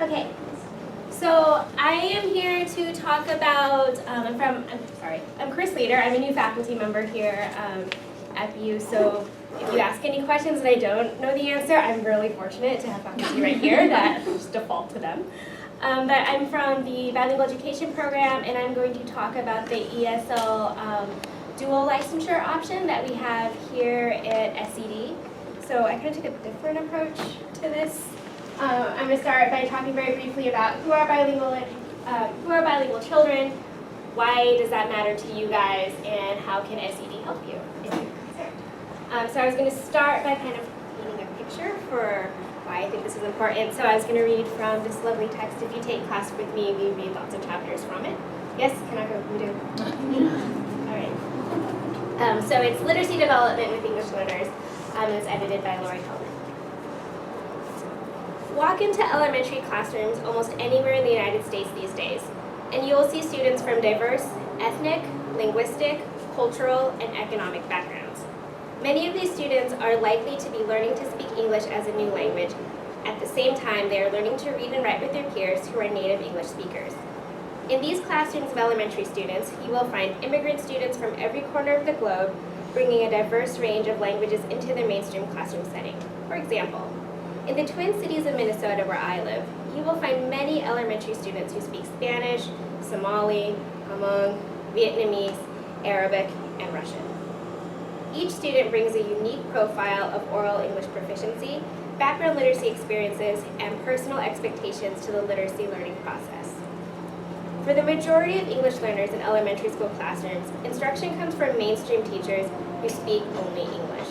Okay, so I am here to talk about, I'm Chris Leider. I'm a new faculty member here at BU, so if you ask any questions and I don't know the answer, I'm really fortunate to have faculty right here that just default to them. But I'm from the Bilingual Education Program, and I'm going to talk about the ESL Dual Licensure option that we have here at SED. So I kind of took a different approach to this. I'm going to start by talking very briefly about who are bilingual children, why does that matter to you guys, and how can SED help you if you're concerned. So I was going to start by kind of painting a picture for why I think this is important. So I was going to read from this lovely text. If you take class with me, we read lots of chapters from it. Yes, can I go? You do? All right. So it's Literacy Development with English Learners. It's edited by Lori Hellman. Walk into elementary classrooms almost anywhere in the United States these days, and you will see students from diverse ethnic, linguistic, cultural, and economic backgrounds. Many of these students are likely to be learning to speak English as a new language. At the same time, they are learning to read and write with their peers who are native English speakers. In these classrooms of elementary students, you will find immigrant students from every corner of the globe bringing a diverse range of languages into the mainstream classroom setting. For example, in the Twin Cities of Minnesota, where I live, you will find many elementary students who speak Spanish, Somali, Hmong, Vietnamese, Arabic, and Russian. Each student brings a unique profile of oral English proficiency, background literacy experiences, and personal expectations to the literacy learning process. For the majority of English learners in elementary school classrooms, instruction comes from mainstream teachers who speak only English.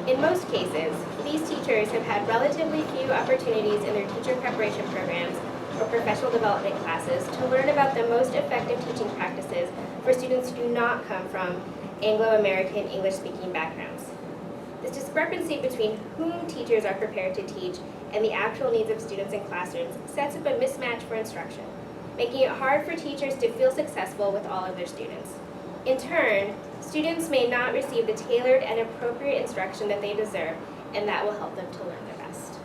In most cases, these teachers have had relatively few opportunities in their teacher preparation programs or professional development classes to learn about the most effective teaching practices for students who do not come from Anglo-American English-speaking backgrounds. This discrepancy between whom teachers are prepared to teach and the actual needs of students in classrooms sets up a mismatch for instruction, making it hard for teachers to feel successful with all of their students. In turn, students may not receive the tailored and appropriate instruction that they deserve, and that will help them to learn their best.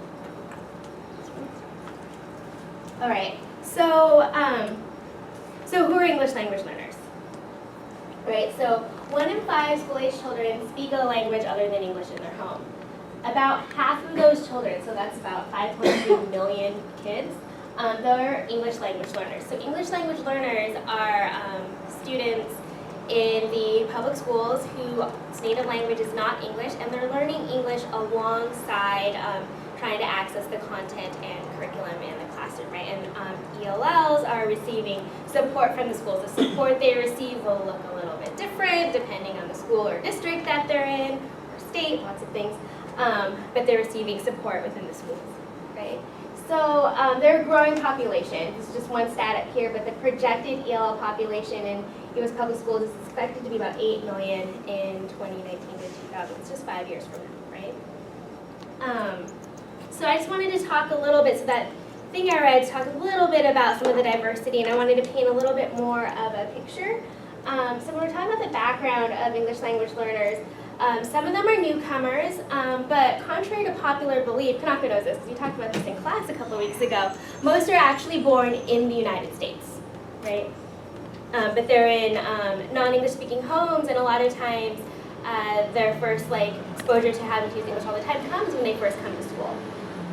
All right, so who are English language learners? Right, so 1 in 5 school-age children speak a language other than English in their home. About half of those children, so that's about 5.3 million kids, they're English language learners. So English language learners are students in the public schools whose native language is not English, and they're learning English alongside trying to access the content and curriculum in the classroom, right? And ELLs are receiving support from the schools. The support they receive will look a little bit different depending on the school or district that they're in, or state, lots of things, but they're receiving support within the schools, right? So they're a growing population. This is just one stat up here, but the projected ELL population in U.S. public schools is expected to be about 8 million in 2019 to 2000. It's just 5 years from now, right? So I just wanted to talk a little bit, so that thing I read, talk a little bit about some of the diversity, and I wanted to paint a little bit more of a picture. So when we're talking about the background of English language learners, some of them are newcomers, but contrary to popular belief, Kanako knows this because we talked about this in class a couple of weeks ago, most are actually born in the United States, right? But they're in non-English speaking homes, and a lot of times their first exposure to having to use English all the time comes when they first come to school,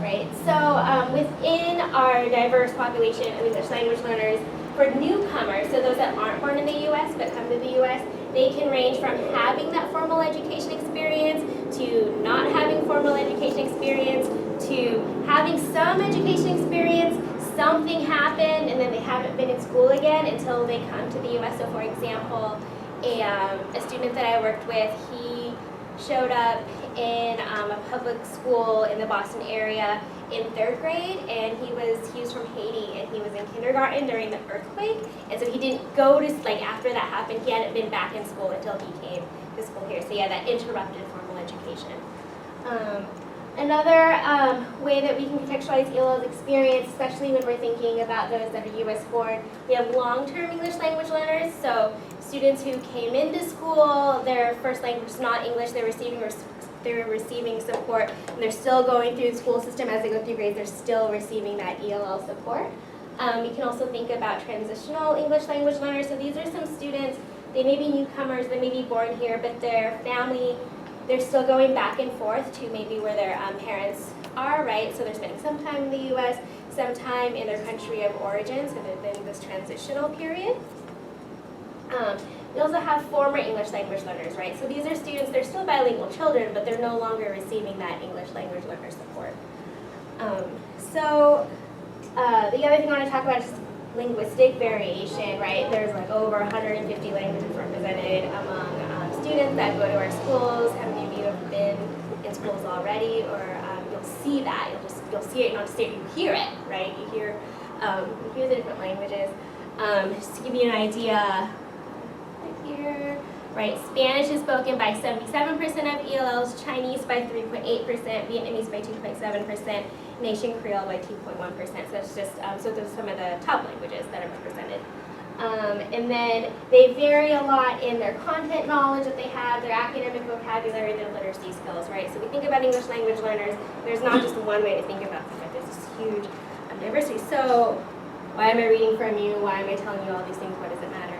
right? So within our diverse population of English language learners, for newcomers, so those that aren't born in the U.S. but come to the U.S., they can range from having that formal education experience to not having formal education experience to having some education experience, something happened, and then they haven't been in school again until they come to the U.S. So for example, a student that I worked with, he showed up in a public school in the Boston area in 3rd grade, and he was from Haiti, and he was in kindergarten during the earthquake, and so he didn't go to, after that happened, he hadn't been back in school until he came to school here. So yeah, that interrupted formal education. Another way that we can contextualize ELL's experience, especially when we're thinking about those that are U.S. born, we have long-term English language learners, so students who came into school, their first language is not English, they're receiving they're receiving support, and they're still going through the school system as they go through grades, they're still receiving that ELL support. You can also think about transitional English language learners. So these are some students, they may be newcomers, they may be born here, but their family, they're still going back and forth to maybe where their parents are, right? So they're spending some time in the US, some time in their country of origin, so they're in this transitional period. We also have former English language learners, right? So these are students, they're still bilingual children, but they're no longer receiving that English language learner support. The other thing I want to talk about is linguistic variation, right? There's like over 150 languages represented among students that go to our schools. How many of you have been in schools already? Or you'll see that, you'll see it, not just you hear it, right? You hear the different languages. Just to give you an idea, here, right? Spanish is spoken by 77% of ELLs, Chinese by 3.8%, Vietnamese by 2.7%, Nation Creole by 2.1%. So that's just so those are some of the top languages that are represented. And then they vary a lot in their content knowledge that they have, their academic vocabulary, their literacy skills, right? So we think about English language learners. There's not just one way to think about them, but there's this huge diversity. So why am I reading from you? Why am I telling you all these things? What does it matter?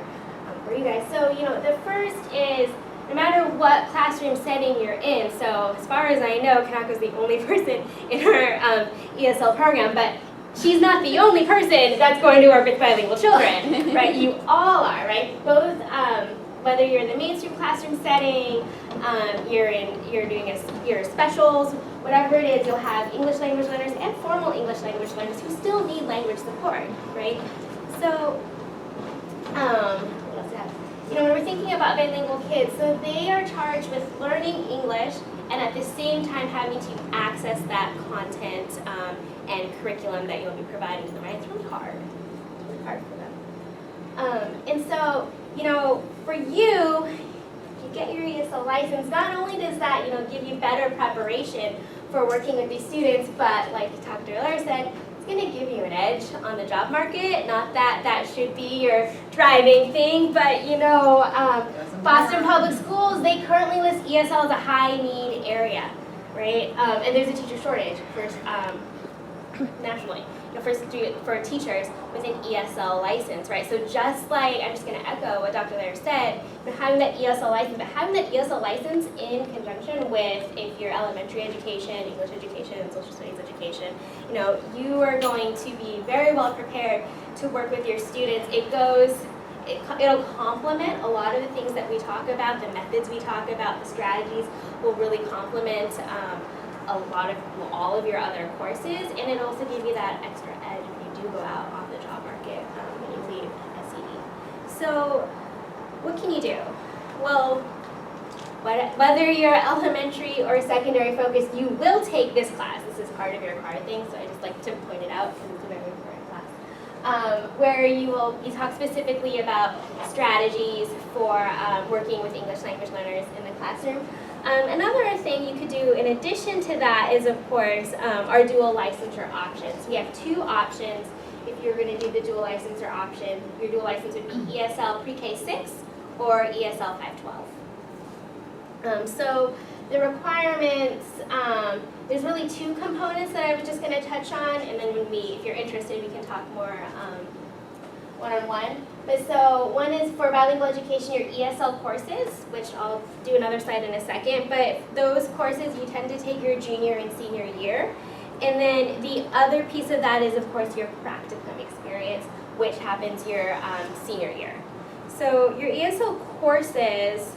For you guys. So, the first is no matter what classroom setting you're in, so as far as I know, Kanako's the only person in her ESL program, but she's not the only person that's going to work with bilingual children, right? You all are, right? Both, whether you're in the mainstream classroom setting, you're doing your specials, whatever it is, you'll have English language learners and formal English language learners who still need language support, right? So, when we're thinking about bilingual kids, so they are charged with learning English and at the same time having to access that content and curriculum that you'll be providing them, right? It's really hard. It's really hard for them. And so, for you, you get your ESL license, not only does that, give you better preparation for working with these students, but like Dr. Leider said, going to give you an edge on the job market. Not that that should be your driving thing, but Boston Public Schools, they currently list ESL as a high need area, right? And there's a teacher shortage for nationally, for teachers with an ESL license, right? So just like, I'm just going to echo what Dr. Leider said, having that ESL license, but having that ESL license in conjunction with, if you're elementary education, English education, social studies education, you are going to be very well prepared to work with your students. It'll complement a lot of the things that we talk about, the methods we talk about, the strategies will really complement all of your other courses, and it'll also give you that extra edge when you do go out on the job market when you leave SED. So what can you do? Well, whether you're elementary or secondary focused, you will take this class. This is part of your card thing, so I just like to point it out because it's a very important class. Where you talk specifically about strategies for working with English language learners in the classroom. Another thing you could do in addition to that is, of course, our dual licensure options. We have two options if you're going to do the dual licensure option. Your dual license would be ESL Pre-K 6 or ESL 512. So the requirements, there's really two components that I was just going to touch on, and then if you're interested, we can talk more one-on-one. But so one is for bilingual education, your ESL courses, which I'll do another slide in a second, but those courses you tend to take your junior and senior year. And then the other piece of that is, of course, your practicum experience, which happens your senior year. So your ESL courses,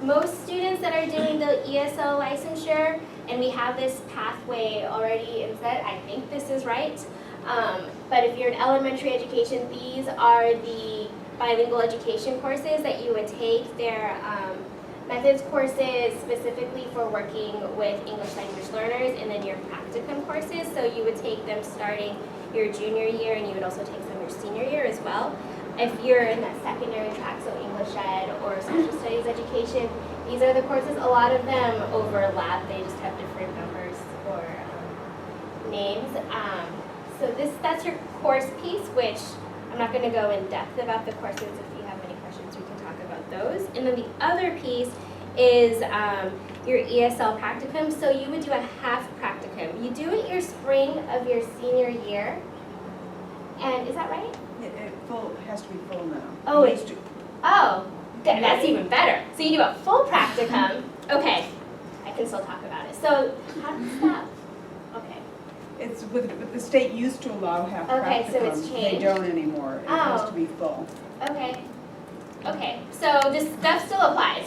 most students that are doing the ESL licensure, and we have this pathway already inset, I think this is right, but if you're in elementary education, these are the bilingual education courses that you would take. They're methods courses specifically for working with English language learners, and then your practicum courses. So you would take them starting your junior year, and you would also take them your senior year as well. If you're in that secondary track, so English Ed or social studies education, these are the courses. A lot of them overlap. They just have different numbers or names. So that's your course piece, which I'm not going to go in depth about the courses. If you have any questions, we can talk about those. And then the other piece is your ESL practicum. So you would do a half practicum. You do it your spring of your senior year. And is that right? It has to be full now. Oh, Used to. Oh, that's even better. So you do a full practicum. Okay, I can still talk about it. So how does that? Okay. It's with the state used to allow half Okay, practicum. so it's They changed. don't anymore. It has Oh. to be full. Okay. Okay. So this stuff still applies.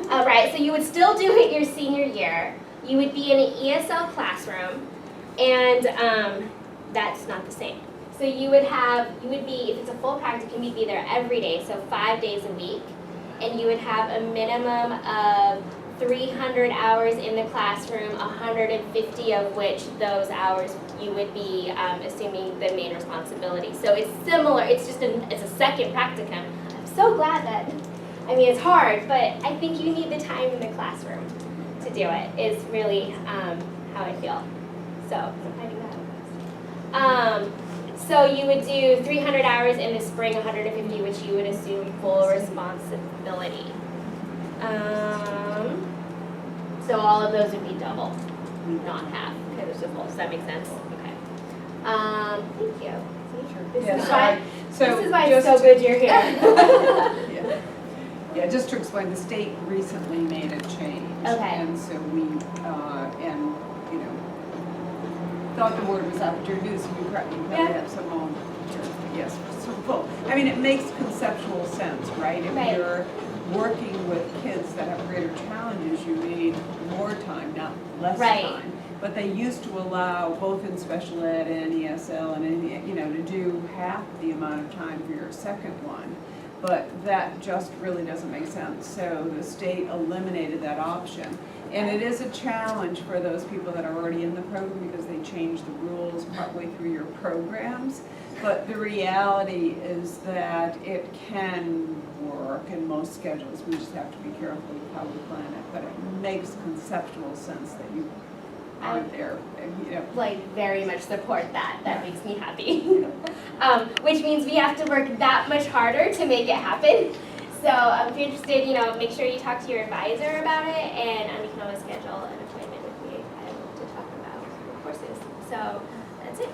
Right. So you would still do it your senior year. You would be in an ESL classroom, and that's not the same. So you would be, if it's a full practicum, you'd be there every day, so 5 days a week, and you would have a minimum of 300 hours in the classroom, 150 of which those hours you would be assuming the main responsibility. So it's similar, it's a second practicum. I'm so glad that, I mean, it's hard, but I think you need the time in the classroom to do it, is really how I feel. So, I do that. So you would do 300 hours in the spring, 150, which you would assume full responsibility. So all of those would be double, not half, because it's just full. Does that make sense? Okay. Thank you. See? This is why it's so good you're here. Yeah. Yeah, just to explain, the state recently made a change. Okay. And so we, thought the word was out there, so we probably have some yes, so full. I mean, it makes conceptual sense, right? If Right. you're working with kids that have greater challenges, you need more time, not less Right. time. But they used to allow, both in special ed and ESL, and to do half the amount of time for your second one. But that just really doesn't make sense. So the state eliminated that option. And it is a challenge for those people that are already in the program because they change the rules partway through your programs. But the reality is that it can work in most schedules. We just have to be careful with how we plan it. But it makes conceptual sense that you are there. Like, very much support that. That makes me happy. Which means we have to work that much harder to make it happen. So if you're interested, make sure you talk to your advisor about it, and you can always schedule an appointment with me to talk about the courses. So that's it.